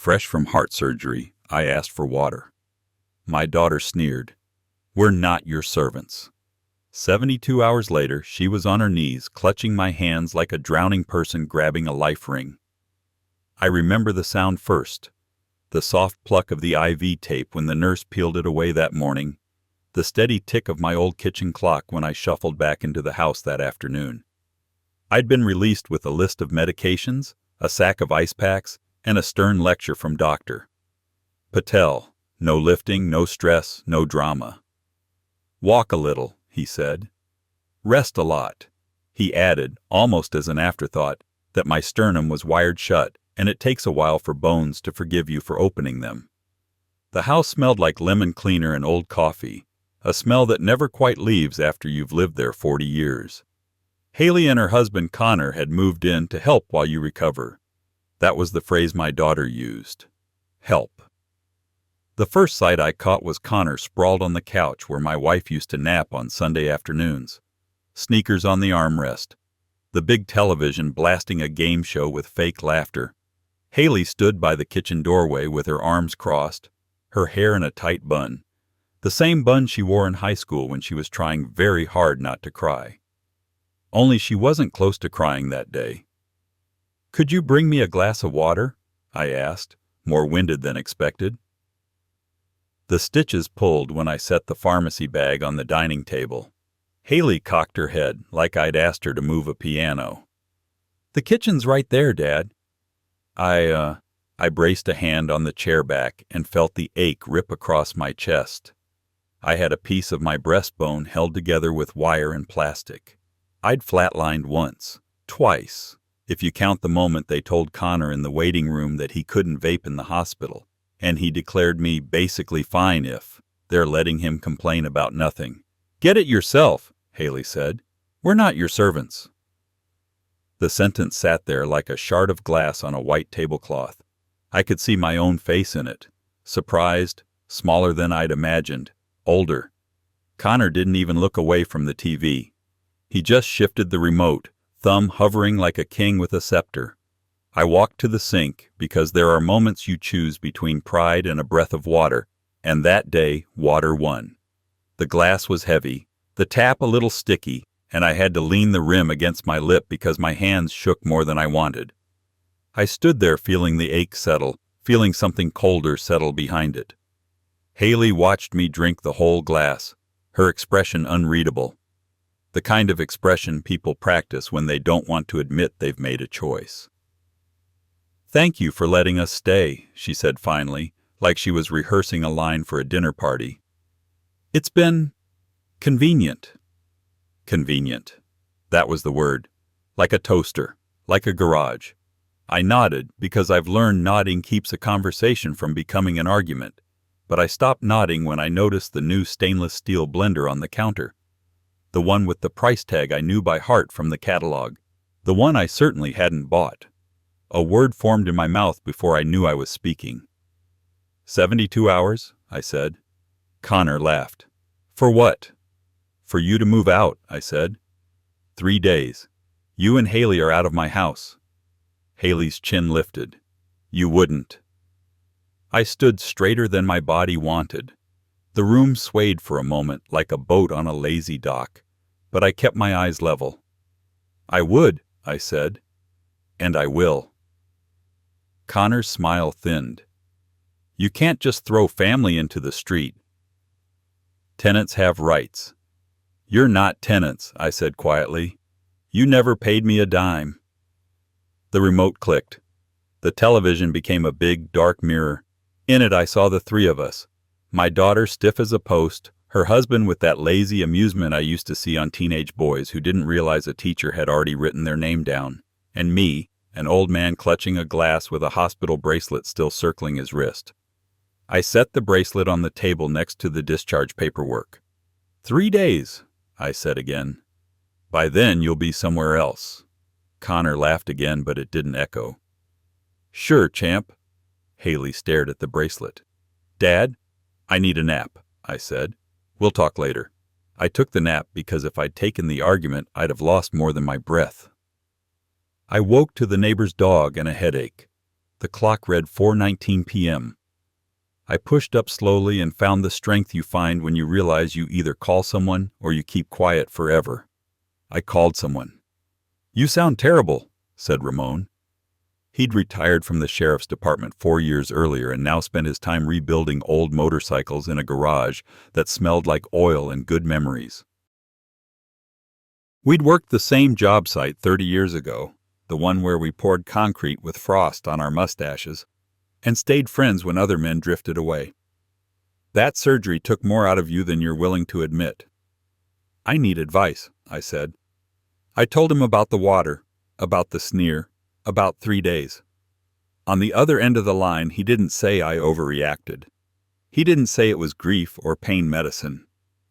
Fresh from heart surgery, I asked for water. My daughter sneered. "We're not your servants." 72 hours later, she was on her knees, clutching my hands like a drowning person grabbing a life ring. I remember the sound first, the soft pluck of the IV tape when the nurse peeled it away that morning, the steady tick of my old kitchen clock when I shuffled back into the house that afternoon. I'd been released with a list of medications, a sack of ice packs, and a stern lecture from Dr. Patel. No lifting, no stress, no drama. "Walk a little," he said. "Rest a lot." He added, almost as an afterthought, that my sternum was wired shut, and it takes a while for bones to forgive you for opening them. The house smelled like lemon cleaner and old coffee, a smell that never quite leaves after you've lived there 40 years. Haley and her husband Connor had moved in to help while you recover. That was the phrase my daughter used. Help. The first sight I caught was Connor sprawled on the couch where my wife used to nap on Sunday afternoons. Sneakers on the armrest. The big television blasting a game show with fake laughter. Haley stood by the kitchen doorway with her arms crossed, her hair in a tight bun. The same bun she wore in high school when she was trying very hard not to cry. Only she wasn't close to crying that day. "Could you bring me a glass of water?" I asked, more winded than expected. The stitches pulled when I set the pharmacy bag on the dining table. Haley cocked her head like I'd asked her to move a piano. "The kitchen's right there, Dad." I braced a hand on the chair back and felt the ache rip across my chest. I had a piece of my breastbone held together with wire and plastic. I'd flatlined once, twice, if you count the moment they told Connor in the waiting room that he couldn't vape in the hospital, and he declared me basically fine if they're letting him complain about nothing. "Get it yourself," Haley said. "We're not your servants." The sentence sat there like a shard of glass on a white tablecloth. I could see my own face in it, surprised, smaller than I'd imagined, older. Connor didn't even look away from the TV. He just shifted the remote, thumb hovering like a king with a scepter. I walked to the sink because there are moments you choose between pride and a breath of water, and that day water won. The glass was heavy, the tap a little sticky, and I had to lean the rim against my lip because my hands shook more than I wanted. I stood there feeling the ache settle, feeling something colder settle behind it. Haley watched me drink the whole glass, her expression unreadable. The kind of expression people practice when they don't want to admit they've made a choice. "Thank you for letting us stay," she said finally, like she was rehearsing a line for a dinner party. "It's been convenient." Convenient. That was the word. Like a toaster, like a garage. I nodded because I've learned nodding keeps a conversation from becoming an argument, but I stopped nodding when I noticed the new stainless steel blender on the counter. The one with the price tag I knew by heart from the catalog. The one I certainly hadn't bought. A word formed in my mouth before I knew I was speaking. 72 hours, I said. Connor laughed. "For what?" "For you to move out," I said. 3 days. You and Haley are out of my house. Haley's chin lifted. "You wouldn't." I stood straighter than my body wanted. The room swayed for a moment like a boat on a lazy dock, but I kept my eyes level. "I would," I said. "And I will." Connor's smile thinned. "You can't just throw family into the street. Tenants have rights." "You're not tenants," I said quietly. "You never paid me a dime." The remote clicked. The television became a big, dark mirror. In it I saw the three of us. My daughter stiff as a post, her husband with that lazy amusement I used to see on teenage boys who didn't realize a teacher had already written their name down, and me, an old man clutching a glass with a hospital bracelet still circling his wrist. I set the bracelet on the table next to the discharge paperwork. 3 days, I said again. "By then you'll be somewhere else." Connor laughed again, but it didn't echo. "Sure, champ." Haley stared at the bracelet. "Dad, I need a nap," I said. "We'll talk later." I took the nap because if I'd taken the argument, I'd have lost more than my breath. I woke to the neighbor's dog and a headache. The clock read 4:19 p.m. I pushed up slowly and found the strength you find when you realize you either call someone or you keep quiet forever. I called someone. "You sound terrible," said Ramon. He'd retired from the sheriff's department 4 years earlier and now spent his time rebuilding old motorcycles in a garage that smelled like oil and good memories. We'd worked the same job site 30 years ago, the one where we poured concrete with frost on our mustaches, and stayed friends when other men drifted away. "That surgery took more out of you than you're willing to admit." "I need advice," I said. I told him about the water, about the sneer, about 3 days. On the other end of the line, he didn't say I overreacted. He didn't say it was grief or pain medicine.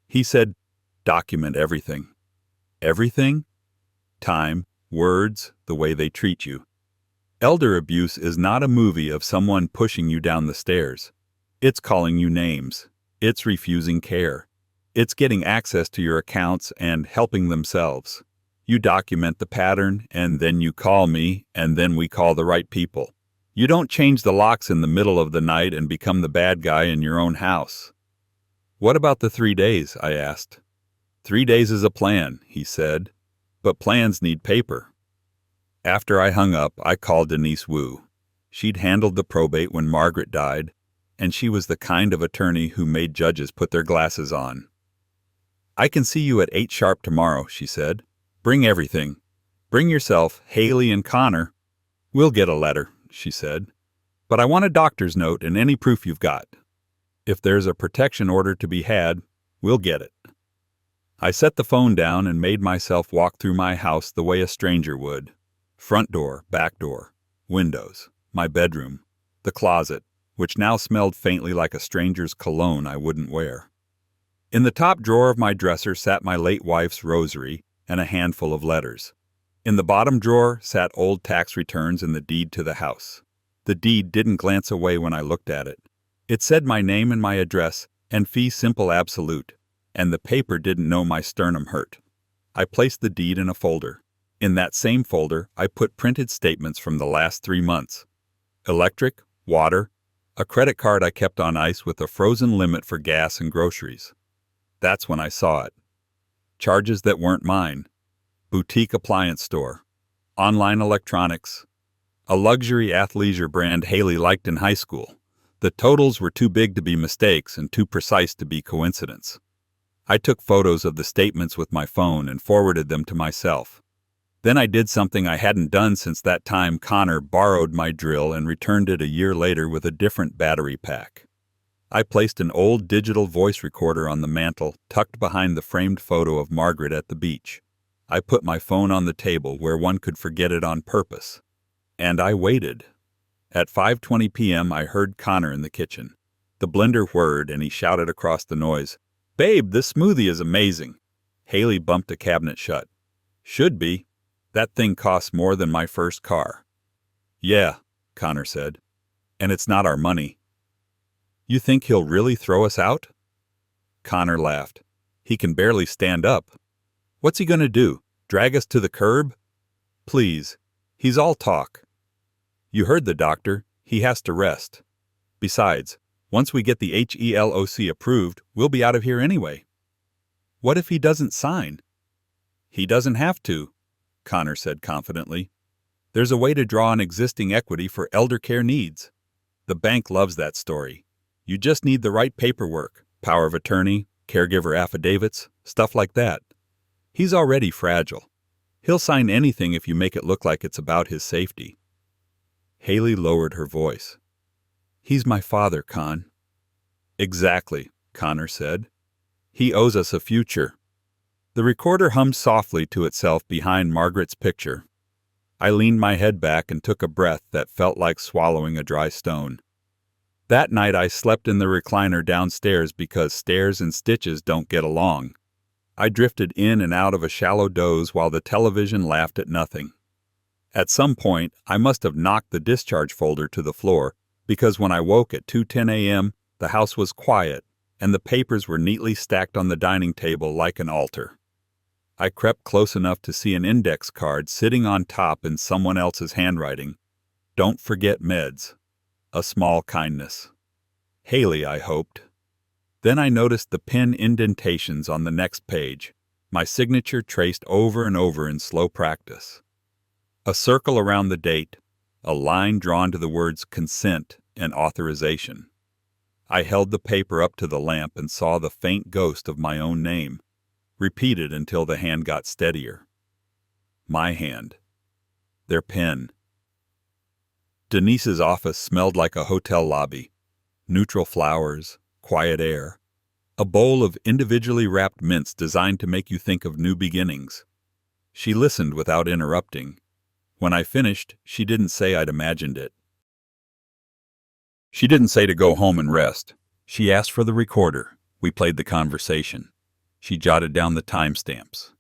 He said, "Document everything." Everything? Time, words, the way they treat you. Elder abuse is not a movie of someone pushing you down the stairs. It's calling you names. It's refusing care. It's getting access to your accounts and helping themselves. You document the pattern, and then you call me, and then we call the right people. You don't change the locks in the middle of the night and become the bad guy in your own house. "What about the 3 days?" I asked. "3 days is a plan," he said, "but plans need paper." After I hung up, I called Denise Wu. She'd handled the probate when Margaret died, and she was the kind of attorney who made judges put their glasses on. "I can see you at 8 sharp tomorrow," she said. "Bring everything. Bring yourself, Haley, and Connor." "We'll get a letter," she said. "But I want a doctor's note and any proof you've got. If there's a protection order to be had, we'll get it." I set the phone down and made myself walk through my house the way a stranger would. Front door, back door, windows, my bedroom, the closet, which now smelled faintly like a stranger's cologne I wouldn't wear. In the top drawer of my dresser sat my late wife's rosary and a handful of letters. In the bottom drawer sat old tax returns and the deed to the house. The deed didn't glance away when I looked at it. It said my name and my address and fee simple absolute, and the paper didn't know my sternum hurt. I placed the deed in a folder. In that same folder, I put printed statements from the last 3 months. Electric, water, a credit card I kept on ice with a frozen limit for gas and groceries. That's when I saw it. Charges that weren't mine. Boutique appliance store. Online electronics. A luxury athleisure brand Haley liked in high school. The totals were too big to be mistakes and too precise to be coincidence. I took photos of the statements with my phone and forwarded them to myself. Then I did something I hadn't done since that time Connor borrowed my drill and returned it a year later with a different battery pack. I placed an old digital voice recorder on the mantel, tucked behind the framed photo of Margaret at the beach. I put my phone on the table where one could forget it on purpose. And I waited. At 5:20 p.m. I heard Connor in the kitchen. The blender whirred and he shouted across the noise, "Babe, this smoothie is amazing." Haley bumped a cabinet shut. "Should be. That thing costs more than my first car." "Yeah," Connor said. "And it's not our money." "You think he'll really throw us out?" Connor laughed. "He can barely stand up. What's he going to do? Drag us to the curb?" "Please. He's all talk." "You heard the doctor. He has to rest. Besides, once we get the HELOC approved, we'll be out of here anyway." "What if he doesn't sign?" "He doesn't have to," Connor said confidently. "There's a way to draw on existing equity for elder care needs. The bank loves that story. You just need the right paperwork, power of attorney, caregiver affidavits, stuff like that. He's already fragile. He'll sign anything if you make it look like it's about his safety." Haley lowered her voice. "He's my father, Con." "Exactly," Connor said. "He owes us a future." The recorder hummed softly to itself behind Margaret's picture. I leaned my head back and took a breath that felt like swallowing a dry stone. That night I slept in the recliner downstairs because stairs and stitches don't get along. I drifted in and out of a shallow doze while the television laughed at nothing. At some point, I must have knocked the discharge folder to the floor because when I woke at 2:10 a.m., the house was quiet and the papers were neatly stacked on the dining table like an altar. I crept close enough to see an index card sitting on top in someone else's handwriting. Don't forget meds. A small kindness. Haley, I hoped. Then I noticed the pen indentations on the next page, my signature traced over and over in slow practice. A circle around the date, a line drawn to the words consent and authorization. I held the paper up to the lamp and saw the faint ghost of my own name, repeated until the hand got steadier. My hand. Their pen. Denise's office smelled like a hotel lobby. Neutral flowers, quiet air. A bowl of individually wrapped mints designed to make you think of new beginnings. She listened without interrupting. When I finished, she didn't say I'd imagined it. She didn't say to go home and rest. She asked for the recorder. We played the conversation. She jotted down the timestamps.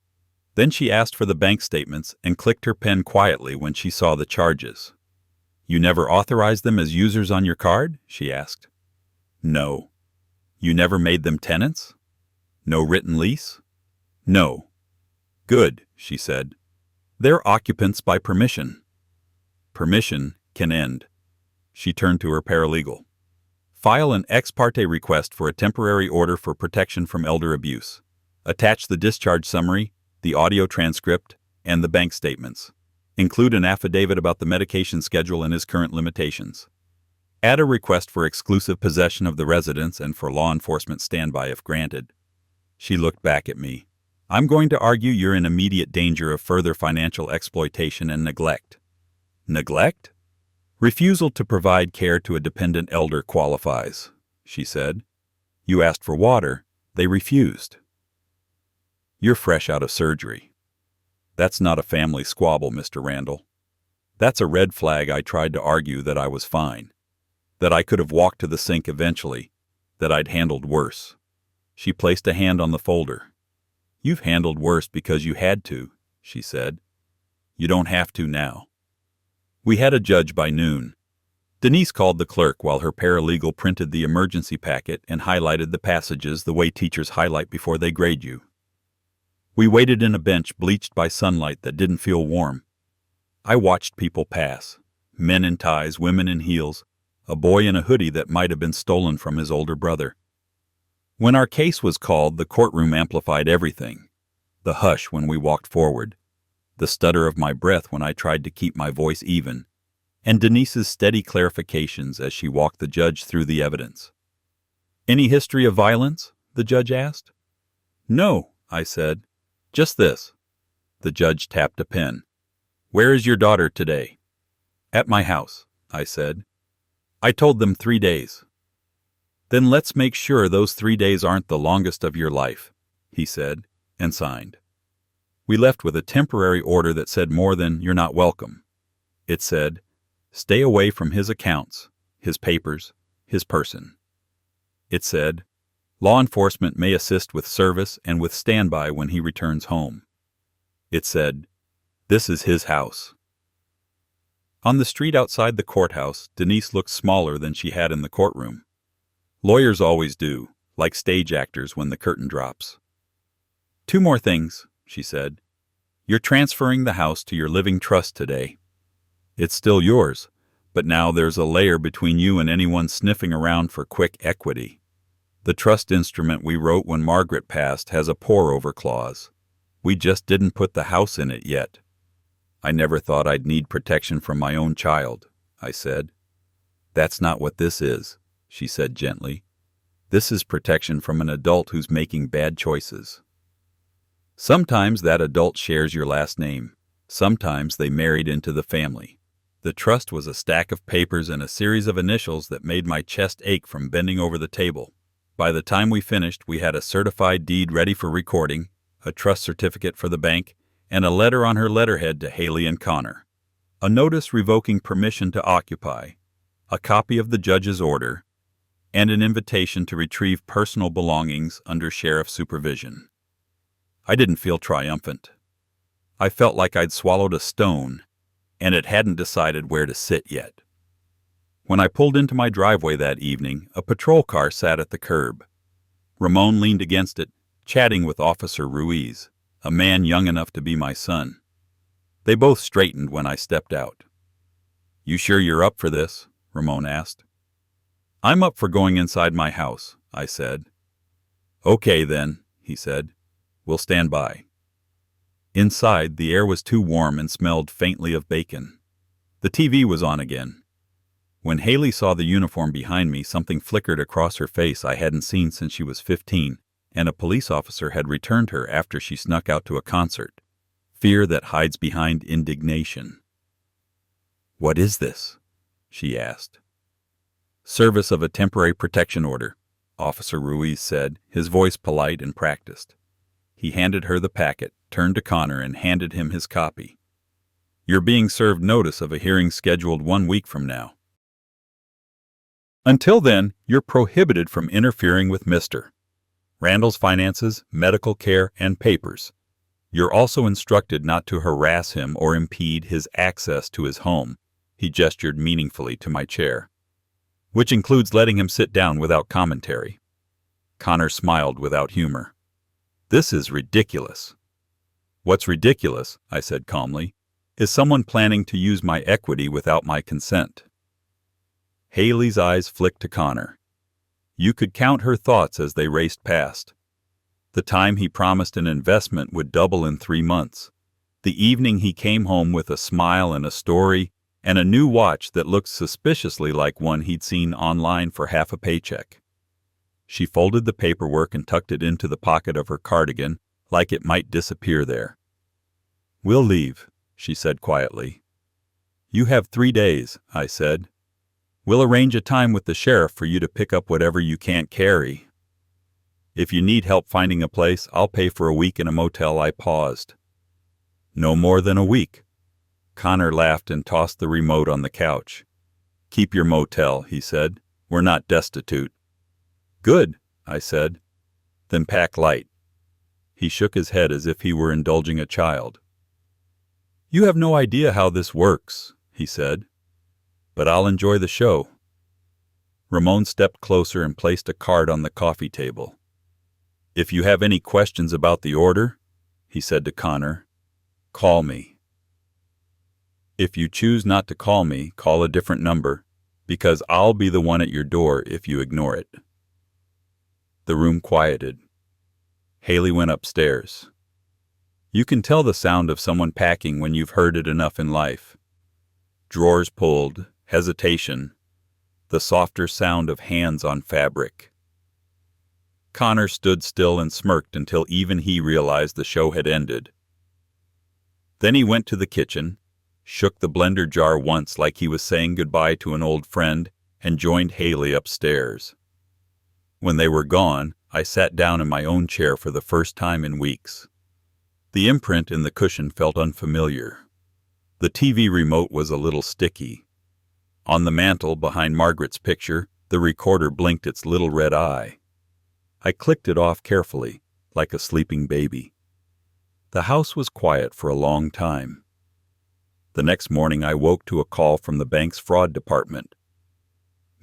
Then she asked for the bank statements and clicked her pen quietly when she saw the charges. You never authorized them as users on your card? She asked. No. You never made them tenants? No written lease? No. Good, she said. They're occupants by permission. Permission can end. She turned to her paralegal. File an ex parte request for a temporary order for protection from elder abuse. Attach the discharge summary, the audio transcript, and the bank statements. Include an affidavit about the medication schedule and his current limitations. Add a request for exclusive possession of the residence and for law enforcement standby if granted. She looked back at me. I'm going to argue you're in immediate danger of further financial exploitation and neglect. Neglect? Refusal to provide care to a dependent elder qualifies, she said. You asked for water. They refused. You're fresh out of surgery. That's not a family squabble, Mr. Randall. That's a red flag. I tried to argue that I was fine, that I could have walked to the sink eventually, that I'd handled worse. She placed a hand on the folder. You've handled worse because you had to, she said. You don't have to now. We had a judge by noon. Denise called the clerk while her paralegal printed the emergency packet and highlighted the passages the way teachers highlight before they grade you. We waited in a bench bleached by sunlight that didn't feel warm. I watched people pass, men in ties, women in heels, a boy in a hoodie that might have been stolen from his older brother. When our case was called, the courtroom amplified everything. The hush when we walked forward, the stutter of my breath when I tried to keep my voice even, and Denise's steady clarifications as she walked the judge through the evidence. Any history of violence? The judge asked. No, I said. Just this. The judge tapped a pen. Where is your daughter today? At my house, I said. I told them 3 days. Then let's make sure those 3 days aren't the longest of your life, he said, and signed. We left with a temporary order that said more than "you're not welcome." It said, stay away from his accounts, his papers, his person. It said, law enforcement may assist with service and with standby when he returns home. It said, this is his house. On the street outside the courthouse, Denise looked smaller than she had in the courtroom. Lawyers always do, like stage actors when the curtain drops. 2 more things, she said. You're transferring the house to your living trust today. It's still yours, but now there's a layer between you and anyone sniffing around for quick equity. The trust instrument we wrote when Margaret passed has a pour-over clause. We just didn't put the house in it yet. I never thought I'd need protection from my own child, I said. That's not what this is, she said gently. This is protection from an adult who's making bad choices. Sometimes that adult shares your last name. Sometimes they married into the family. The trust was a stack of papers and a series of initials that made my chest ache from bending over the table. By the time we finished, we had a certified deed ready for recording, a trust certificate for the bank, and a letter on her letterhead to Haley and Connor. A notice revoking permission to occupy, a copy of the judge's order, and an invitation to retrieve personal belongings under sheriff supervision. I didn't feel triumphant. I felt like I'd swallowed a stone, and it hadn't decided where to sit yet. When I pulled into my driveway that evening, a patrol car sat at the curb. Ramon leaned against it, chatting with Officer Ruiz, a man young enough to be my son. They both straightened when I stepped out. "You sure you're up for this?" Ramon asked. "I'm up for going inside my house," I said. "Okay, then," he said. "We'll stand by." Inside, the air was too warm and smelled faintly of bacon. The TV was on again. When Haley saw the uniform behind me, something flickered across her face I hadn't seen since she was 15, and a police officer had returned her after she snuck out to a concert. Fear that hides behind indignation. "What is this?" she asked. "Service of a temporary protection order," Officer Ruiz said, his voice polite and practiced. He handed her the packet, turned to Connor, and handed him his copy. "You're being served notice of a hearing scheduled 1 week from now. Until then, you're prohibited from interfering with Mr. Randall's finances, medical care, and papers. You're also instructed not to harass him or impede his access to his home." He gestured meaningfully to my chair. "Which includes letting him sit down without commentary." Connor smiled without humor. "This is ridiculous." "What's ridiculous," I said calmly, "is someone planning to use my equity without my consent." Haley's eyes flicked to Connor. You could count her thoughts as they raced past. The time he promised an investment would double in 3 months. The evening he came home with a smile and a story, and a new watch that looked suspiciously like one he'd seen online for half a paycheck. She folded the paperwork and tucked it into the pocket of her cardigan, like it might disappear there. "We'll leave," she said quietly. "You have 3 days," I said. "We'll arrange a time with the sheriff for you to pick up whatever you can't carry. If you need help finding a place, I'll pay for a week in a motel." I paused. "No more than a week." Connor laughed and tossed the remote on the couch. "Keep your motel," he said. "We're not destitute." "Good," I said. "Then pack light." He shook his head as if he were indulging a child. "You have no idea how this works," he said. "But I'll enjoy the show." Ramon stepped closer and placed a card on the coffee table. "If you have any questions about the order," he said to Connor, "call me. If you choose not to call me, call a different number, because I'll be the one at your door if you ignore it." The room quieted. Haley went upstairs. You can tell the sound of someone packing when you've heard it enough in life. Drawers pulled, hesitation, the softer sound of hands on fabric. Connor stood still and smirked until even he realized the show had ended. Then he went to the kitchen, shook the blender jar once like he was saying goodbye to an old friend, and joined Haley upstairs. When they were gone, I sat down in my own chair for the first time in weeks. The imprint in the cushion felt unfamiliar. The TV remote was a little sticky. On the mantel behind Margaret's picture, the recorder blinked its little red eye. I clicked it off carefully, like a sleeping baby. The house was quiet for a long time. The next morning I woke to a call from the bank's fraud department.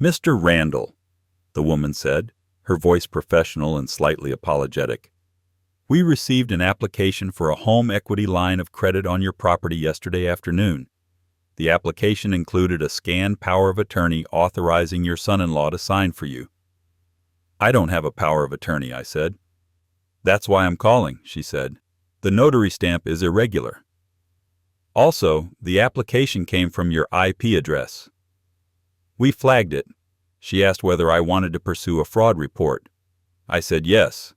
"Mr. Randall," the woman said, her voice professional and slightly apologetic. "We received an application for a home equity line of credit on your property yesterday afternoon. The application included a scanned power of attorney authorizing your son-in-law to sign for you." "I don't have a power of attorney," I said. "That's why I'm calling," she said. "The notary stamp is irregular. Also, the application came from your IP address." We flagged it. She asked whether I wanted to pursue a fraud report. I said yes.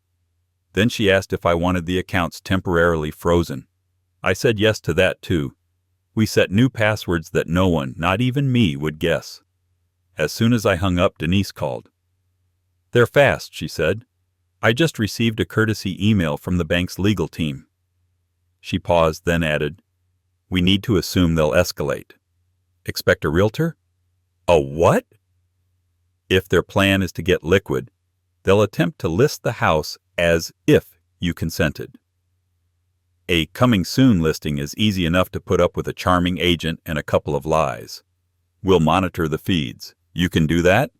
Then she asked if I wanted the accounts temporarily frozen. I said yes to that too. We set new passwords that no one, not even me, would guess. As soon as I hung up, Denise called. "They're fast," she said. "I just received a courtesy email from the bank's legal team." She paused, then added, "We need to assume they'll escalate. Expect a realtor?" "A what?" "If their plan is to get liquid, they'll attempt to list the house as if you consented. A coming soon listing is easy enough to put up with a charming agent and a couple of lies. We'll monitor the feeds. You can do that?"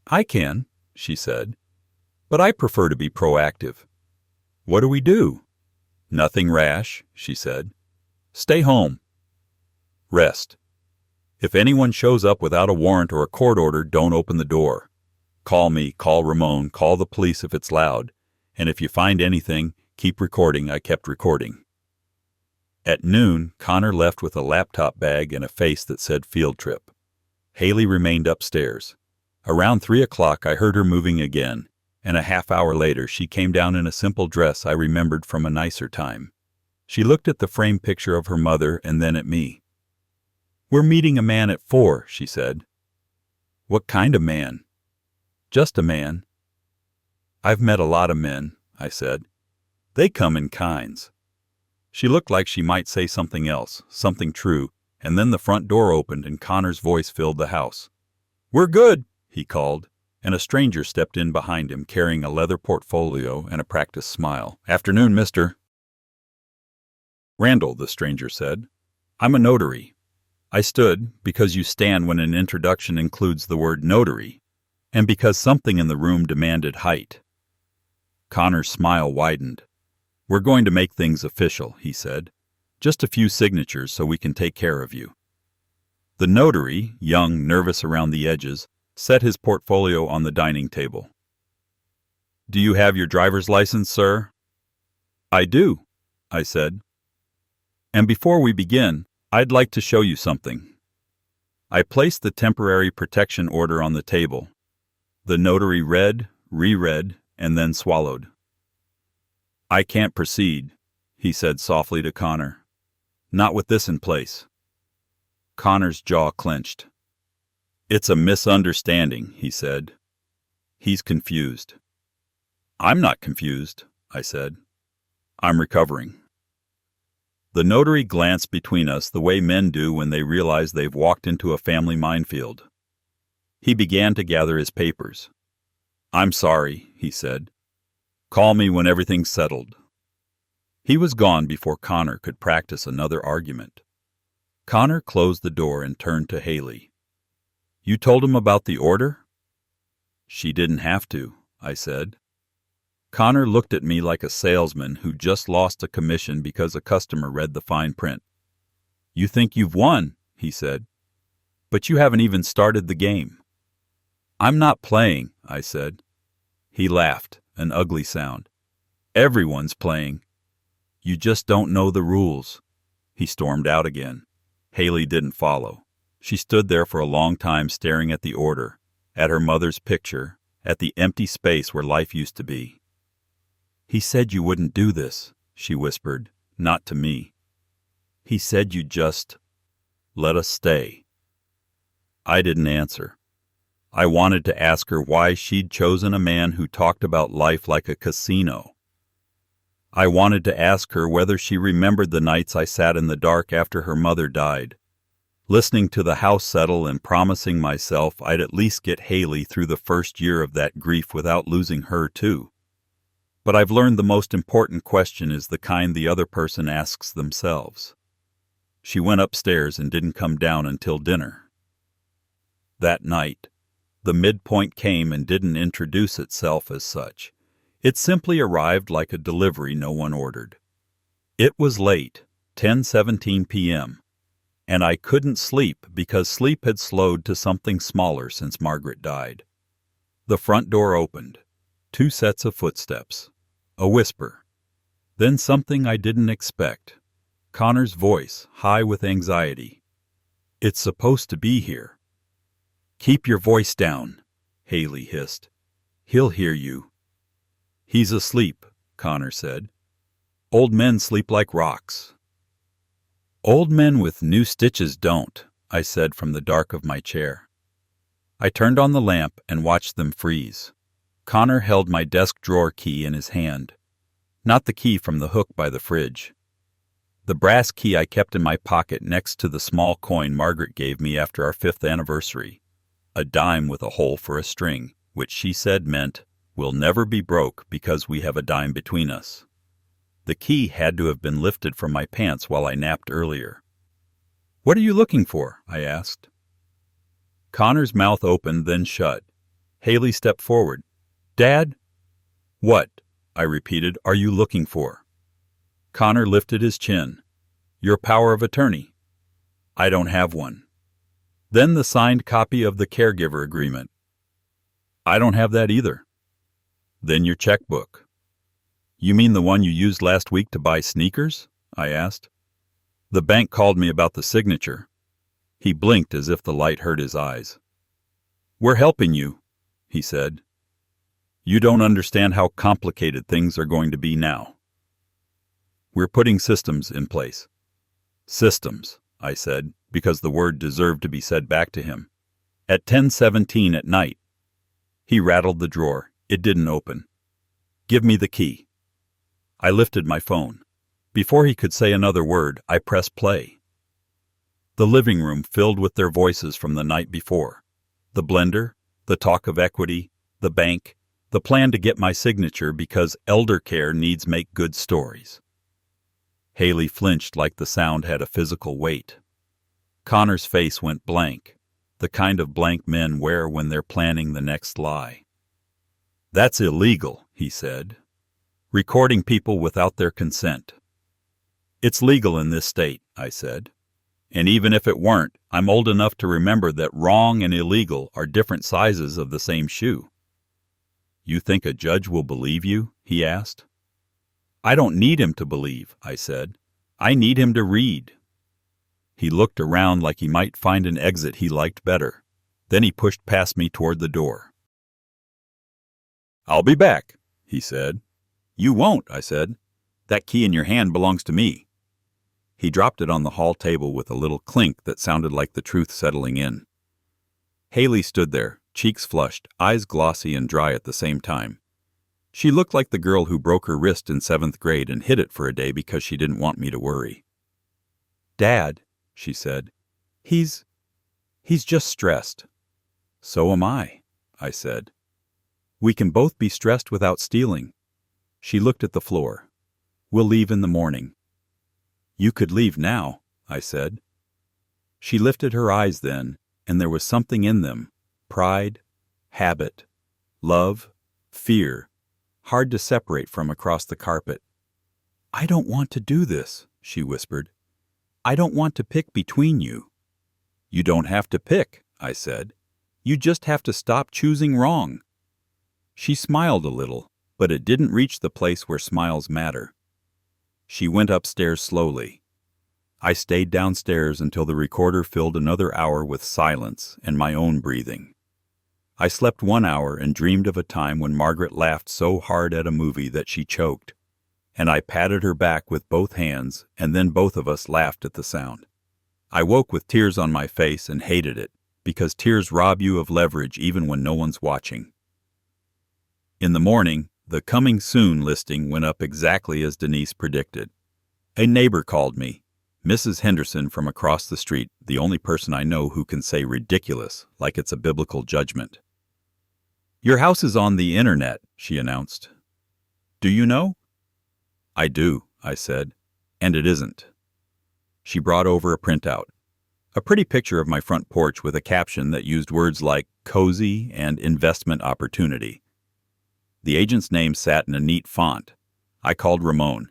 "I can," she said, "but I prefer to be proactive." "What do we do?" "Nothing rash," she said. "Stay home. Rest. If anyone shows up without a warrant or a court order, don't open the door. Call me, call Ramon, call the police if it's loud. And if you find anything, keep recording." I kept recording. At noon, Connor left with a laptop bag and a face that said field trip. Haley remained upstairs. Around 3 o'clock, I heard her moving again, and a half hour later, she came down in a simple dress I remembered from a nicer time. She looked at the framed picture of her mother and then at me. "We're meeting a man at 4, she said. "What kind of man?" "Just a man." "I've met a lot of men," I said. "They come in kinds." She looked like she might say something else, something true, and then the front door opened and Connor's voice filled the house. "We're good," he called, and a stranger stepped in behind him carrying a leather portfolio and a practiced smile. "Afternoon, mister." "Randall," the stranger said. "I'm a notary." I stood, because you stand when an introduction includes the word notary, and because something in the room demanded height. Connor's smile widened. "We're going to make things official," he said. "Just a few signatures so we can take care of you." The notary, young, nervous around the edges, set his portfolio on the dining table. "Do you have your driver's license, sir?" "I do," I said. "And before we begin, I'd like to show you something." I placed the temporary protection order on the table. The notary read, reread, and then swallowed. "I can't proceed," he said softly to Connor. "Not with this in place." Connor's jaw clenched. "It's a misunderstanding," he said. "He's confused." "I'm not confused," I said. "I'm recovering." The notary glanced between us the way men do when they realize they've walked into a family minefield. He began to gather his papers. "I'm sorry," he said. "Call me when everything's settled." He was gone before Connor could practice another argument. Connor closed the door and turned to Haley. "You told him about the order?" "She didn't have to," I said. Connor looked at me like a salesman who just lost a commission because a customer read the fine print. "You think you've won," he said. "But you haven't even started the game." "I'm not playing," I said. He laughed, an ugly sound. "Everyone's playing. You just don't know the rules." He stormed out again. Haley didn't follow. She stood there for a long time staring at the order, at her mother's picture, at the empty space where life used to be. "He said you wouldn't do this," she whispered, not to me. "He said you'd just let us stay." I didn't answer. I wanted to ask her why she'd chosen a man who talked about life like a casino. I wanted to ask her whether she remembered the nights I sat in the dark after her mother died, listening to the house settle and promising myself I'd at least get Haley through the first year of that grief without losing her too. But I've learned the most important question is the kind the other person asks themselves. She went upstairs and didn't come down until dinner. That night, the midpoint came and didn't introduce itself as such. It simply arrived like a delivery no one ordered. It was late, 10:17 p.m., and I couldn't sleep because sleep had slowed to something smaller since Margaret died. The front door opened. 2 sets of footsteps. A whisper. Then something I didn't expect. Connor's voice, high with anxiety. "It's supposed to be here." "Keep your voice down," Haley hissed. "He'll hear you." "He's asleep," Connor said. "Old men sleep like rocks." "Old men with new stitches don't," I said from the dark of my chair. I turned on the lamp and watched them freeze. Connor held my desk drawer key in his hand. Not the key from the hook by the fridge. The brass key I kept in my pocket next to the small coin Margaret gave me after our 5th anniversary. A dime with a hole for a string, which she said meant, "We'll never be broke because we have a dime between us." The key had to have been lifted from my pants while I napped earlier. "What are you looking for?" I asked. Connor's mouth opened, then shut. Haley stepped forward. "Dad?" "What?" I repeated. "Are you looking for?" Connor lifted his chin. "Your power of attorney." "I don't have one." Then the signed copy of the caregiver agreement. I don't have that either. Then your checkbook. You mean the one you used last week to buy sneakers? I asked. The bank called me about the signature. He blinked as if the light hurt his eyes. We're helping you, he said. You don't understand how complicated things are going to be now. We're putting systems in place. Systems, I said, because the word deserved to be said back to him. At 10:17 at night. He rattled the drawer. It didn't open. Give me the key. I lifted my phone. Before he could say another word, I pressed play. The living room filled with their voices from the night before. The blender, the talk of equity, the bank, the plan to get my signature because elder care needs make good stories. Haley flinched like the sound had a physical weight. Connor's face went blank, the kind of blank men wear when they're planning the next lie. That's illegal, he said. Recording people without their consent. It's legal in this state, I said. And even if it weren't, I'm old enough to remember that wrong and illegal are different sizes of the same shoe. You think a judge will believe you? He asked. I don't need him to believe, I said. I need him to read. He looked around like he might find an exit he liked better. Then he pushed past me toward the door. I'll be back, he said. You won't, I said. That key in your hand belongs to me. He dropped it on the hall table with a little clink that sounded like the truth settling in. Haley stood there, cheeks flushed, eyes glossy and dry at the same time. She looked like the girl who broke her wrist in 7th grade and hid it for a day because she didn't want me to worry. Dad, she said, he's just stressed. So am I said. We can both be stressed without stealing. She looked at the floor. We'll leave in the morning. You could leave now, I said. She lifted her eyes then, and there was something in them, pride, habit, love, fear, hard to separate from across the carpet. I don't want to do this, she whispered. I don't want to pick between you. You don't have to pick, I said. You just have to stop choosing wrong. She smiled a little, but it didn't reach the place where smiles matter. She went upstairs slowly. I stayed downstairs until the recorder filled another hour with silence and my own breathing. I slept 1 hour and dreamed of a time when Margaret laughed so hard at a movie that she choked, and I patted her back with both hands, and then both of us laughed at the sound. I woke with tears on my face and hated it, because tears rob you of leverage even when no one's watching. In the morning, the coming soon listing went up exactly as Denise predicted. A neighbor called me, Mrs. Henderson from across the street, the only person I know who can say ridiculous like it's a biblical judgment. Your house is on the internet, she announced. Do you know? I do, I said, and it isn't. She brought over a printout. A pretty picture of my front porch with a caption that used words like cozy and investment opportunity. The agent's name sat in a neat font. I called Ramon.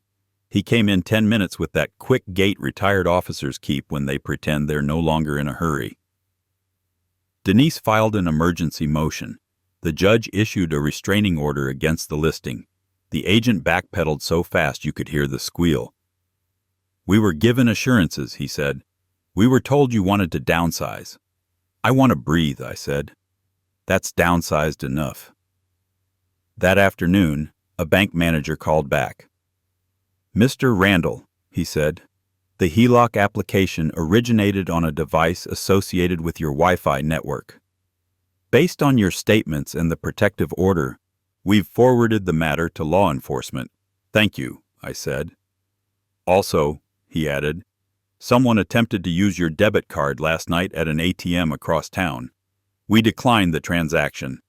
He came in 10 minutes with that quick gait retired officers keep when they pretend they're no longer in a hurry. Denise filed an emergency motion. The judge issued a restraining order against the listing. The agent backpedaled so fast you could hear the squeal. We were given assurances, he said. We were told you wanted to downsize. I want to breathe, I said. That's downsized enough. That afternoon, a bank manager called back. Mr. Randall, he said, the HELOC application originated on a device associated with your Wi-Fi network. Based on your statements and the protective order, we've forwarded the matter to law enforcement. Thank you, I said. Also, he added, someone attempted to use your debit card last night at an ATM across town. We declined the transaction.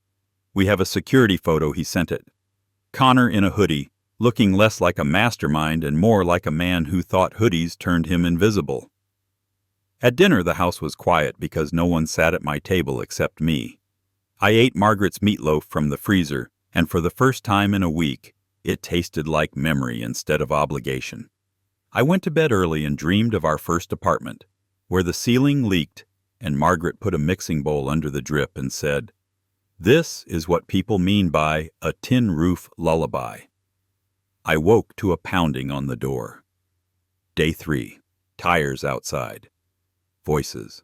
We have a security photo he sent it. Connor in a hoodie, looking less like a mastermind and more like a man who thought hoodies turned him invisible. At dinner, the house was quiet because no one sat at my table except me. I ate Margaret's meatloaf from the freezer, and for the first time in a week, it tasted like memory instead of obligation. I went to bed early and dreamed of our first apartment, where the ceiling leaked and Margaret put a mixing bowl under the drip and said, "This is what people mean by a tin roof lullaby." I woke to a pounding on the door. Day 3. Tires outside. Voices.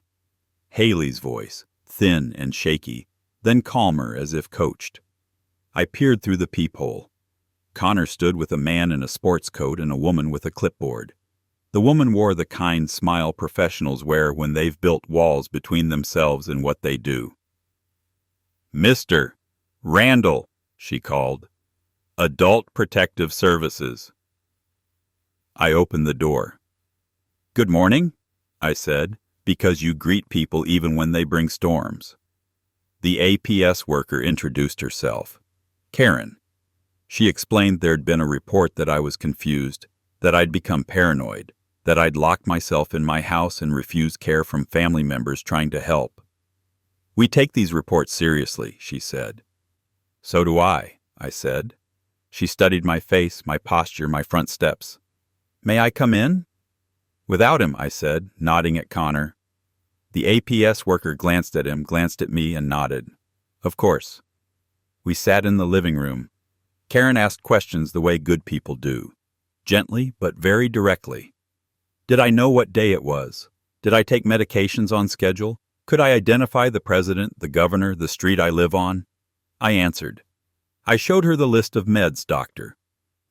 Haley's voice, thin and shaky, then calmer as if coached. I peered through the peephole. Connor stood with a man in a sports coat and a woman with a clipboard. The woman wore the kind smile professionals wear when they've built walls between themselves and what they do. "Mr. Randall," she called. "Adult Protective Services." I opened the door. "Good morning," I said, "because you greet people even when they bring storms." The APS worker introduced herself. Karen. She explained there'd been a report that I was confused, that I'd become paranoid, that I'd locked myself in my house and refused care from family members trying to help. "We take these reports seriously," she said. "So do I said. She studied my face, my posture, my front steps. "May I come in?" "Without him," I said, nodding at Connor. The APS worker glanced at him, glanced at me, and nodded. "Of course." We sat in the living room. Karen asked questions the way good people do, gently but very directly. Did I know what day it was? Did I take medications on schedule? Could I identify the president, the governor, the street I live on? I answered. I showed her the list of meds, doctor.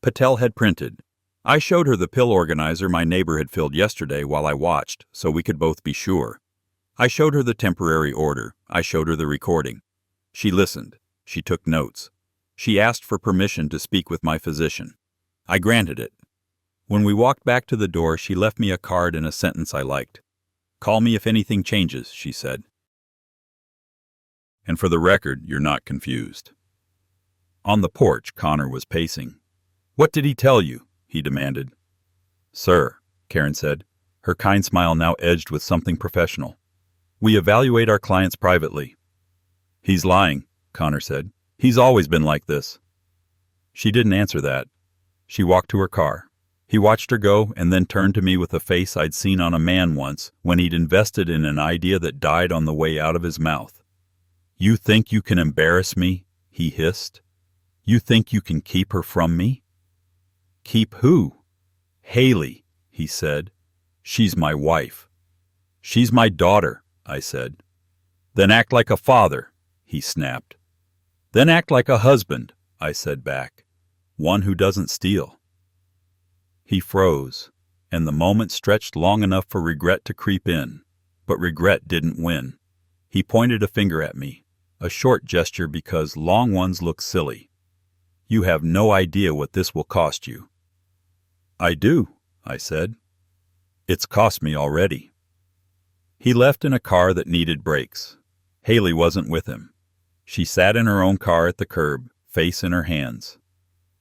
Patel had printed. I showed her the pill organizer my neighbor had filled yesterday while I watched, so we could both be sure. I showed her the temporary order. I showed her the recording. She listened. She took notes. She asked for permission to speak with my physician. I granted it. When we walked back to the door, she left me a card and a sentence I liked. "Call me if anything changes," she said. And for the record, you're not confused. On the porch, Connor was pacing. "What did he tell you?" he demanded. "Sir," Karen said, her kind smile now edged with something professional, "we evaluate our clients privately." "He's lying," Connor said. "He's always been like this." She didn't answer that. She walked to her car. He watched her go and then turned to me with a face I'd seen on a man once when he'd invested in an idea that died on the way out of his mouth. "You think you can embarrass me?" he hissed. "You think you can keep her from me?" "Keep who?" "Haley," he said. "She's my wife." "She's my daughter," I said. "Then act like a father," he snapped. "Then act like a husband," I said back. "One who doesn't steal." He froze, and the moment stretched long enough for regret to creep in, but regret didn't win. He pointed a finger at me, a short gesture because long ones look silly. "You have no idea what this will cost you." "I do," I said. "It's cost me already." He left in a car that needed brakes. Haley wasn't with him. She sat in her own car at the curb, face in her hands.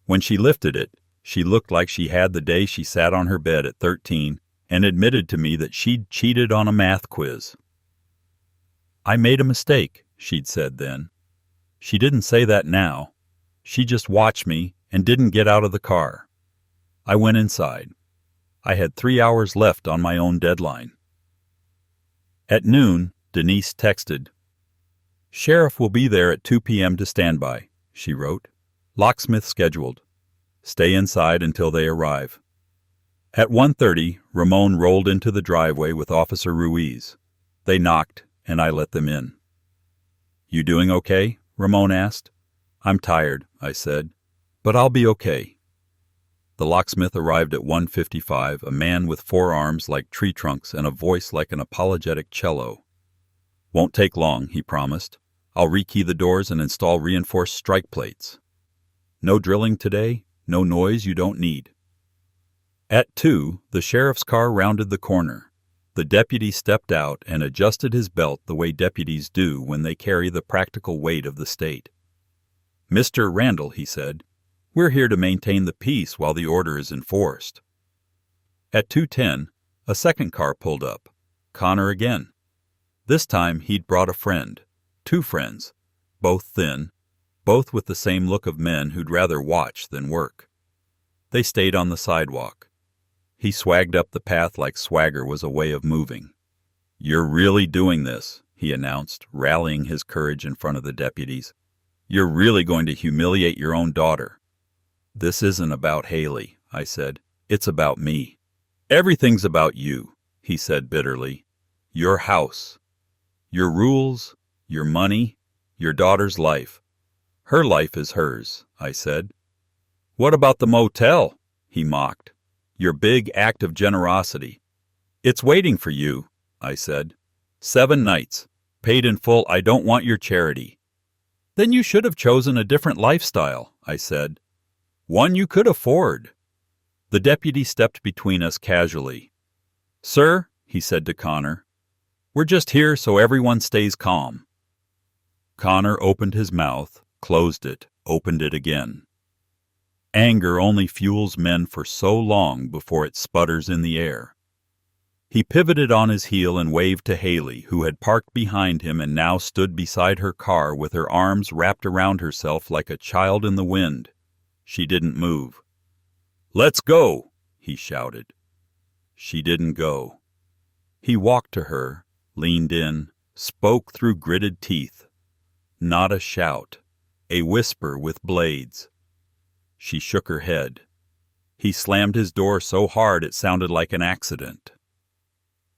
When she lifted it, she looked like she had the day she sat on her bed at 13 and admitted to me that she'd cheated on a math quiz. "I made a mistake," she'd said then. She didn't say that now. She just watched me and didn't get out of the car. I went inside. I had 3 hours left on my own deadline. At noon, Denise texted. "Sheriff will be there at 2 p.m. to stand by," she wrote. "Locksmith scheduled. Stay inside until they arrive." At 1:30, Ramon rolled into the driveway with Officer Ruiz. They knocked, and I let them in. "You doing okay?" Ramon asked. "I'm tired," I said, "but I'll be okay." The locksmith arrived at 1:55, a man with 4 arms like tree trunks and a voice like an apologetic cello. "Won't take long," he promised. "I'll rekey the doors and install reinforced strike plates. No drilling today? No noise you don't need." At 2, the sheriff's car rounded the corner. The deputy stepped out and adjusted his belt the way deputies do when they carry the practical weight of the state. "Mr. Randall," he said, "we're here to maintain the peace while the order is enforced." At 2:10, a second car pulled up. Connor again. This time he'd brought a friend. 2 friends, both thin, both with the same look of men who'd rather watch than work. They stayed on the sidewalk. He swagged up the path like swagger was a way of moving. "You're really doing this," he announced, rallying his courage in front of the deputies. "You're really going to humiliate your own daughter." "This isn't about Haley," I said. "It's about me." "Everything's about you," he said bitterly. "Your house, your rules, your money, your daughter's life. Her life is hers," I said. "What about the motel?" he mocked. "Your big act of generosity." "It's waiting for you," I said. 7 nights, paid in full. I don't want your charity." "Then you should have chosen a different lifestyle," I said. "One you could afford." The deputy stepped between us casually. "Sir," he said to Connor, "we're just here so everyone stays calm." Connor opened his mouth, closed it, opened it again. Anger only fuels men for so long before it sputters in the air. He pivoted on his heel and waved to Haley, who had parked behind him and now stood beside her car with her arms wrapped around herself like a child in the wind. She didn't move. "Let's go," he shouted. She didn't go. He walked to her, leaned in, spoke through gritted teeth. Not a shout, a whisper with blades. She shook her head. He slammed his door so hard it sounded like an accident.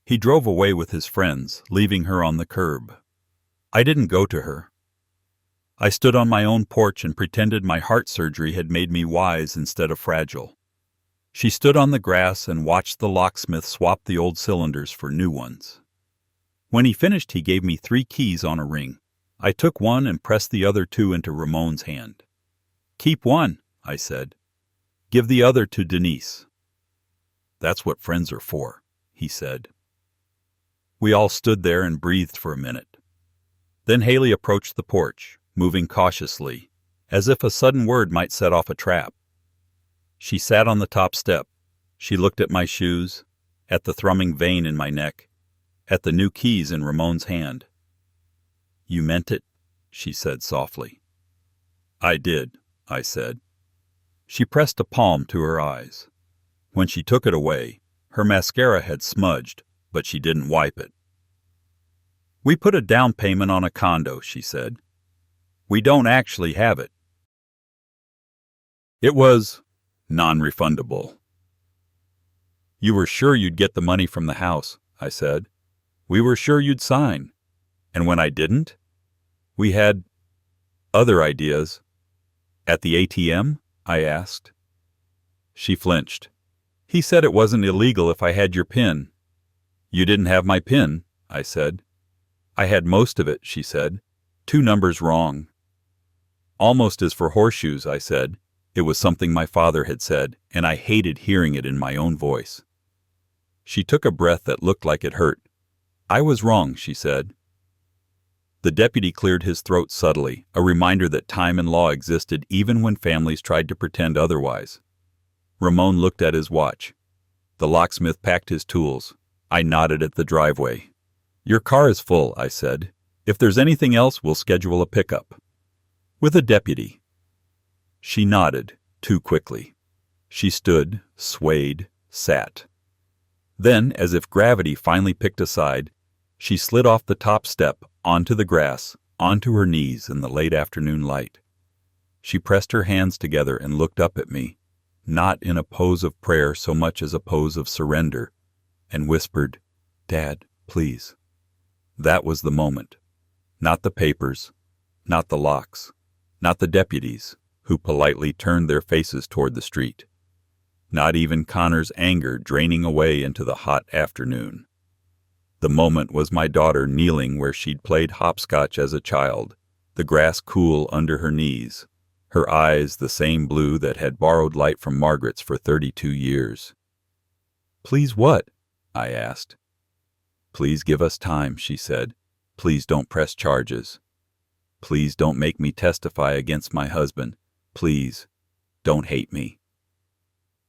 He drove away with his friends, leaving her on the curb. I didn't go to her. I stood on my own porch and pretended my heart surgery had made me wise instead of fragile. She stood on the grass and watched the locksmith swap the old cylinders for new ones. When he finished, he gave me 3 keys on a ring. I took one and pressed the other 2 into Ramon's hand. "Keep one," I said. "Give the other to Denise." "That's what friends are for," he said. We all stood there and breathed for a minute. Then Haley approached the porch, moving cautiously, as if a sudden word might set off a trap. She sat on the top step. She looked at my shoes, at the thrumming vein in my neck, at the new keys in Ramon's hand. "You meant it?" she said softly. "I did," I said. She pressed a palm to her eyes. When she took it away, her mascara had smudged, but she didn't wipe it. "We put a down payment on a condo," she said. "We don't actually have it. It was non-refundable." "You were sure you'd get the money from the house," I said. "We were sure you'd sign. And when I didn't, we had other ideas." "At the ATM?" I asked. She flinched. "He said it wasn't illegal if I had your PIN." "You didn't have my PIN," I said. "I had most of it," she said. 2 numbers wrong." "Almost is for horseshoes," I said. It was something my father had said, and I hated hearing it in my own voice. She took a breath that looked like it hurt. "I was wrong," she said. The deputy cleared his throat subtly, a reminder that time and law existed even when families tried to pretend otherwise. Ramon looked at his watch. The locksmith packed his tools. I nodded at the driveway. "Your car is full," I said. "If there's anything else, we'll schedule a pickup." "With a deputy." She nodded, too quickly. She stood, swayed, sat. Then, as if gravity finally picked a side, she slid off the top step, onto the grass, onto her knees in the late afternoon light. She pressed her hands together and looked up at me, not in a pose of prayer so much as a pose of surrender, and whispered, "Dad, please." That was the moment. Not the papers, not the locks, not the deputies, who politely turned their faces toward the street. Not even Connor's anger draining away into the hot afternoon. The moment was my daughter kneeling where she'd played hopscotch as a child, the grass cool under her knees, her eyes the same blue that had borrowed light from Margaret's for 32 years. "Please what?" I asked. "Please give us time," she said. "Please don't press charges. Please don't make me testify against my husband. Please, don't hate me."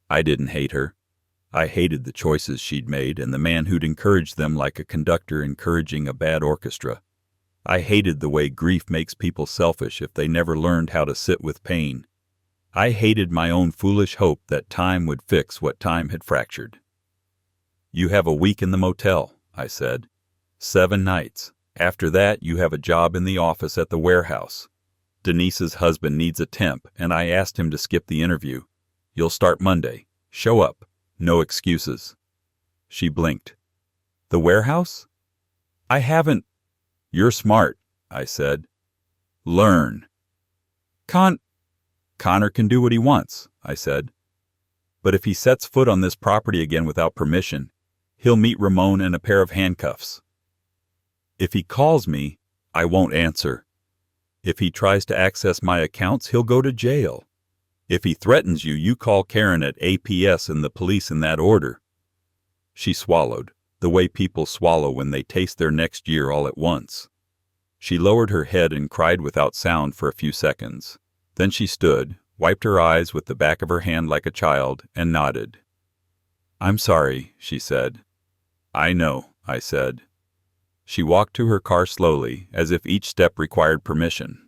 I didn't hate her. I hated the choices she'd made and the man who'd encouraged them like a conductor encouraging a bad orchestra. I hated the way grief makes people selfish if they never learned how to sit with pain. I hated my own foolish hope that time would fix what time had fractured. "You have a week in the motel," I said. 7 nights. After that, you have a job in the office at the warehouse. Denise's husband needs a temp, and I asked him to skip the interview. You'll start Monday. Show up. No excuses. She blinked. The warehouse? I haven't. You're smart, I said. Learn. Connor can do what he wants, I said. But if he sets foot on this property again without permission, he'll meet Ramon in a pair of handcuffs. If he calls me, I won't answer. If he tries to access my accounts, he'll go to jail. If he threatens you, you call Karen at APS and the police in that order. She swallowed, the way people swallow when they taste their next year all at once. She lowered her head and cried without sound for a few seconds. Then she stood, wiped her eyes with the back of her hand like a child, and nodded. I'm sorry, she said. I know, I said. She walked to her car slowly, as if each step required permission.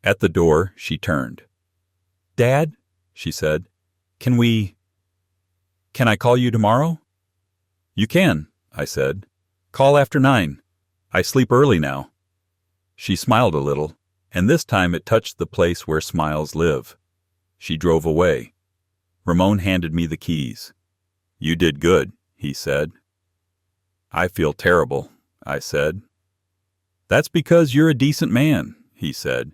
At the door, she turned. Dad, she said, can I call you tomorrow? You can, I said. Call after 9. I sleep early now. She smiled a little, and this time it touched the place where smiles live. She drove away. Ramon handed me the keys. You did good, he said. I feel terrible, I said. That's because you're a decent man, he said.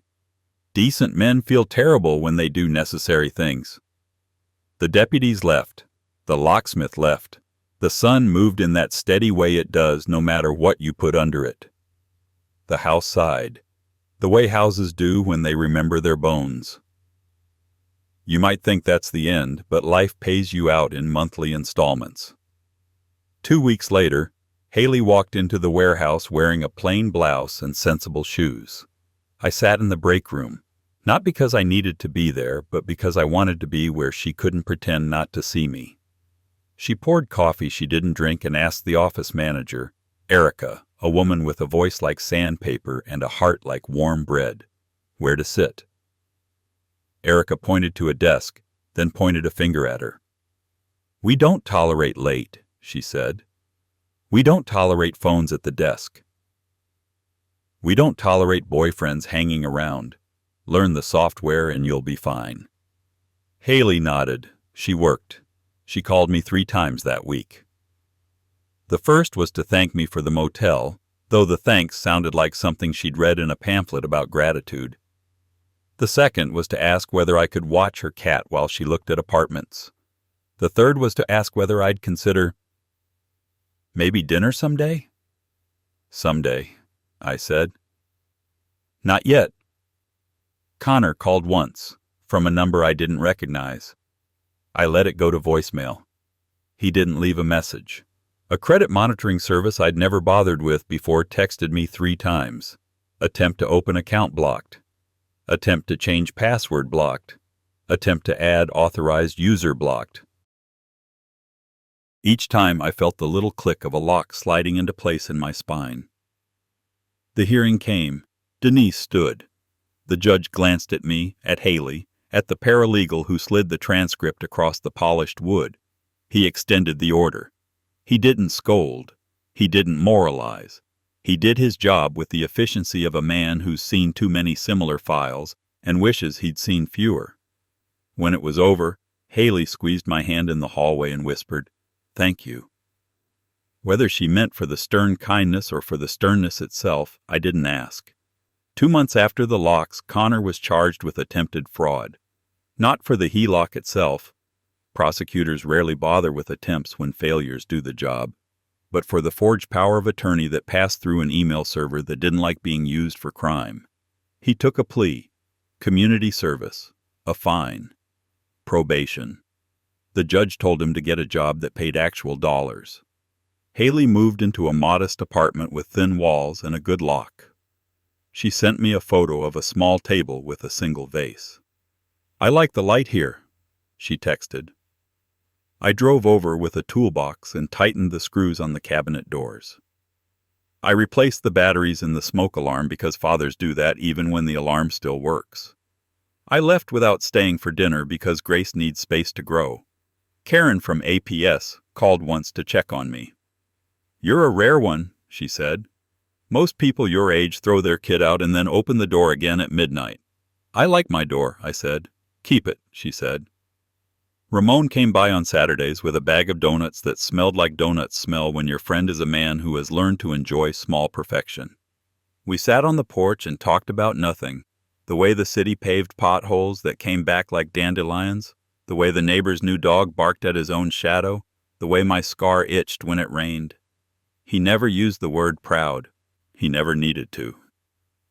Decent men feel terrible when they do necessary things. The deputies left. The locksmith left. The sun moved in that steady way it does no matter what you put under it. The house sighed, the way houses do when they remember their bones. You might think that's the end, but life pays you out in monthly installments. 2 weeks later, Haley walked into the warehouse wearing a plain blouse and sensible shoes. I sat in the break room, not because I needed to be there, but because I wanted to be where she couldn't pretend not to see me. She poured coffee she didn't drink and asked the office manager, Erica, a woman with a voice like sandpaper and a heart like warm bread, where to sit. Erica pointed to a desk, then pointed a finger at her. We don't tolerate late, she said. We don't tolerate phones at the desk. We don't tolerate boyfriends hanging around. Learn the software and you'll be fine. Haley nodded. She worked. She called me 3 times that week. The first was to thank me for the motel, though the thanks sounded like something she'd read in a pamphlet about gratitude. The second was to ask whether I could watch her cat while she looked at apartments. The third was to ask whether I'd consider maybe dinner someday? Someday, I said. Not yet. Connor called once, from a number I didn't recognize. I let it go to voicemail. He didn't leave a message. A credit monitoring service I'd never bothered with before texted me 3 times. Attempt to open account blocked. Attempt to change password blocked. Attempt to add authorized user blocked. Each time I felt the little click of a lock sliding into place in my spine. The hearing came. Denise stood. The judge glanced at me, at Haley, at the paralegal who slid the transcript across the polished wood. He extended the order. He didn't scold. He didn't moralize. He did his job with the efficiency of a man who's seen too many similar files and wishes he'd seen fewer. When it was over, Haley squeezed my hand in the hallway and whispered, "Thank you." Whether she meant for the stern kindness or for the sternness itself, I didn't ask. 2 months after the locks, Connor was charged with attempted fraud. Not for the HELOC itself. Prosecutors rarely bother with attempts when failures do the job. But for the forged power of attorney that passed through an email server that didn't like being used for crime. He took a plea, community service, a fine, probation. The judge told him to get a job that paid actual dollars. Haley moved into a modest apartment with thin walls and a good lock. She sent me a photo of a small table with a single vase. "I like the light here," she texted. I drove over with a toolbox and tightened the screws on the cabinet doors. I replaced the batteries in the smoke alarm because fathers do that even when the alarm still works. I left without staying for dinner because Grace needs space to grow. Karen from APS called once to check on me. "You're a rare one," she said. Most people your age throw their kid out and then open the door again at midnight. I like my door, I said. Keep it, she said. Ramon came by on Saturdays with a bag of donuts that smelled like donuts smell when your friend is a man who has learned to enjoy small perfection. We sat on the porch and talked about nothing. The way the city paved potholes that came back like dandelions, the way the neighbor's new dog barked at his own shadow, the way my scar itched when it rained. He never used the word proud. He never needed to.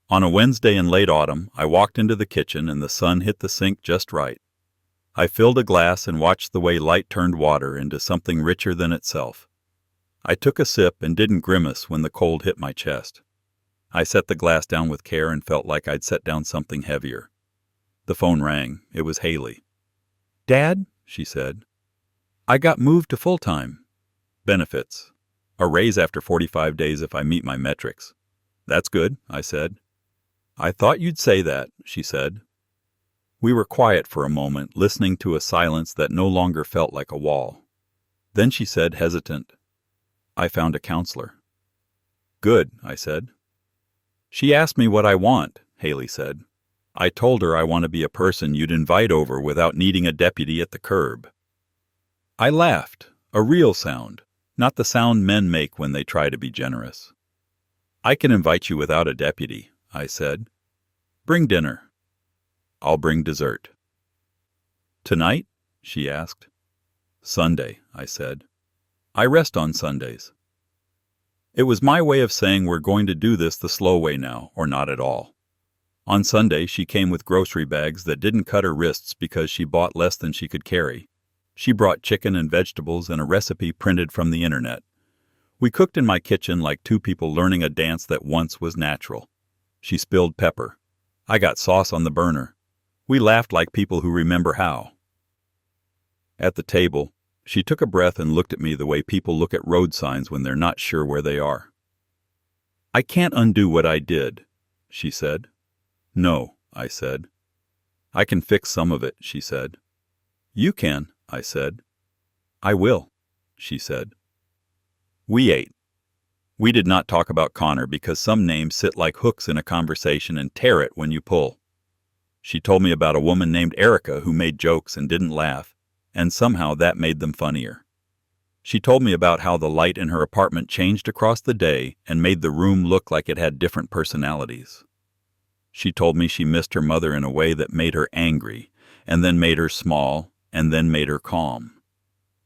On a Wednesday in late autumn, I walked into the kitchen and the sun hit the sink just right. I filled a glass and watched the way light turned water into something richer than itself. I took a sip and didn't grimace when the cold hit my chest. I set the glass down with care and felt like I'd set down something heavier. The phone rang. It was Haley. "Dad," she said, "I got moved to full-time. Benefits. A raise after 45 days if I meet my metrics." "That's good," I said. "I thought you'd say that," she said. We were quiet for a moment, listening to a silence that no longer felt like a wall. Then she said, hesitant, "I found a counselor." "Good," I said. "She asked me what I want," Haley said. "I told her I want to be a person you'd invite over without needing a deputy at the curb." I laughed, a real sound, not the sound men make when they try to be generous. "I can invite you without a deputy," I said. "Bring dinner." "I'll bring dessert." "Tonight?" she asked. "Sunday," I said. "I rest on Sundays." It was my way of saying we're going to do this the slow way now, or not at all. On Sunday, she came with grocery bags that didn't cut her wrists because she bought less than she could carry. She brought chicken and vegetables and a recipe printed from the internet. We cooked in my kitchen like two people learning a dance that once was natural. She spilled pepper. I got sauce on the burner. We laughed like people who remember how. At the table, she took a breath and looked at me the way people look at road signs when they're not sure where they are. "I can't undo what I did," she said. "No," I said. "I can fix some of it," she said. "You can," I said. "I will," she said. We ate. We did not talk about Connor because some names sit like hooks in a conversation and tear it when you pull. She told me about a woman named Erica who made jokes and didn't laugh, and somehow that made them funnier. She told me about how the light in her apartment changed across the day and made the room look like it had different personalities. She told me she missed her mother in a way that made her angry, and then made her small, and then made her calm.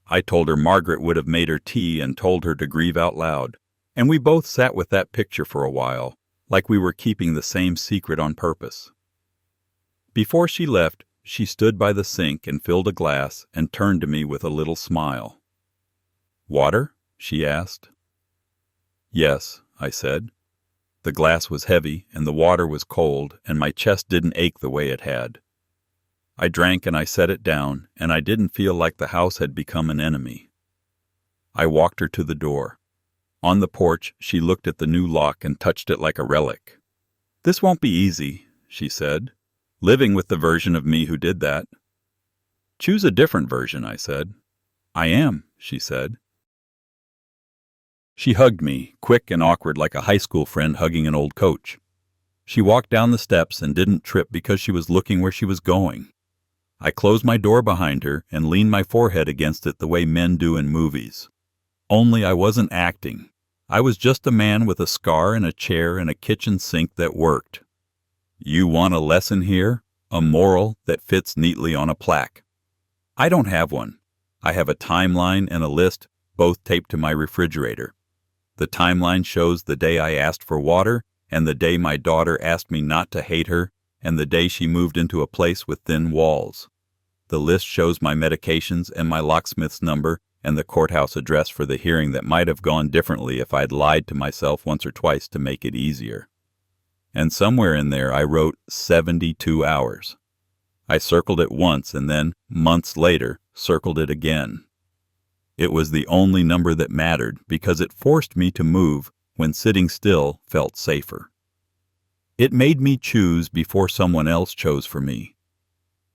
I told her Margaret would have made her tea and told her to grieve out loud, and we both sat with that picture for a while, like we were keeping the same secret on purpose. Before she left, she stood by the sink and filled a glass and turned to me with a little smile. "Water?" she asked. "Yes," I said. The glass was heavy and the water was cold and my chest didn't ache the way it had. I drank and I set it down and I didn't feel like the house had become an enemy. I walked her to the door. On the porch, she looked at the new lock and touched it like a relic. "This won't be easy," she said. "Living with the version of me who did that." "Choose a different version," I said. "I am," she said. She hugged me, quick and awkward like a high school friend hugging an old coach. She walked down the steps and didn't trip because she was looking where she was going. I closed my door behind her and leaned my forehead against it the way men do in movies. Only I wasn't acting. I was just a man with a scar and a chair and a kitchen sink that worked. You want a lesson here? A moral that fits neatly on a plaque. I don't have one. I have a timeline and a list, both taped to my refrigerator. The timeline shows the day I asked for water, and the day my daughter asked me not to hate her, and the day she moved into a place with thin walls. The list shows my medications and my locksmith's number and the courthouse address for the hearing that might have gone differently if I'd lied to myself once or twice to make it easier. And somewhere in there I wrote 72 hours. I circled it once and then, months later, circled it again. It was the only number that mattered because it forced me to move when sitting still felt safer. It made me choose before someone else chose for me.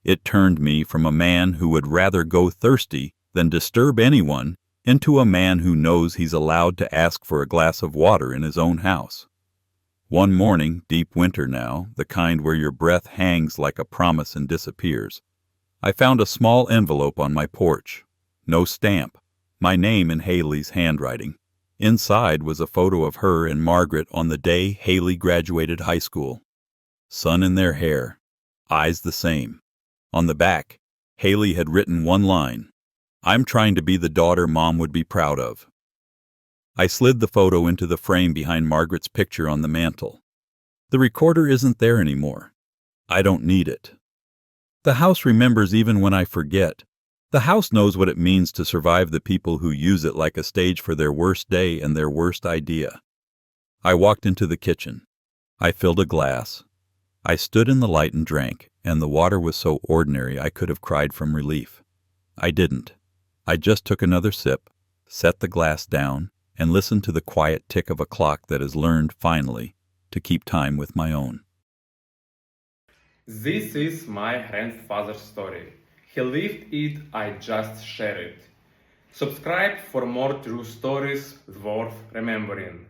It turned me from a man who would rather go thirsty than disturb anyone into a man who knows he's allowed to ask for a glass of water in his own house. One morning, deep winter now, the kind where your breath hangs like a promise and disappears, I found a small envelope on my porch. No stamp, my name in Haley's handwriting. Inside was a photo of her and Margaret on the day Haley graduated high school. Sun in their hair, eyes the same. On the back, Haley had written one line, "I'm trying to be the daughter Mom would be proud of." I slid the photo into the frame behind Margaret's picture on the mantel. The recorder isn't there anymore. I don't need it. The house remembers even when I forget. The house knows what it means to survive the people who use it like a stage for their worst day and their worst idea. I walked into the kitchen. I filled a glass. I stood in the light and drank, and the water was so ordinary I could have cried from relief. I didn't. I just took another sip, set the glass down, and listened to the quiet tick of a clock that has learned, finally, to keep time with my own. This is my grandfather's story. He lived it, I just share it. Subscribe for more true stories worth remembering.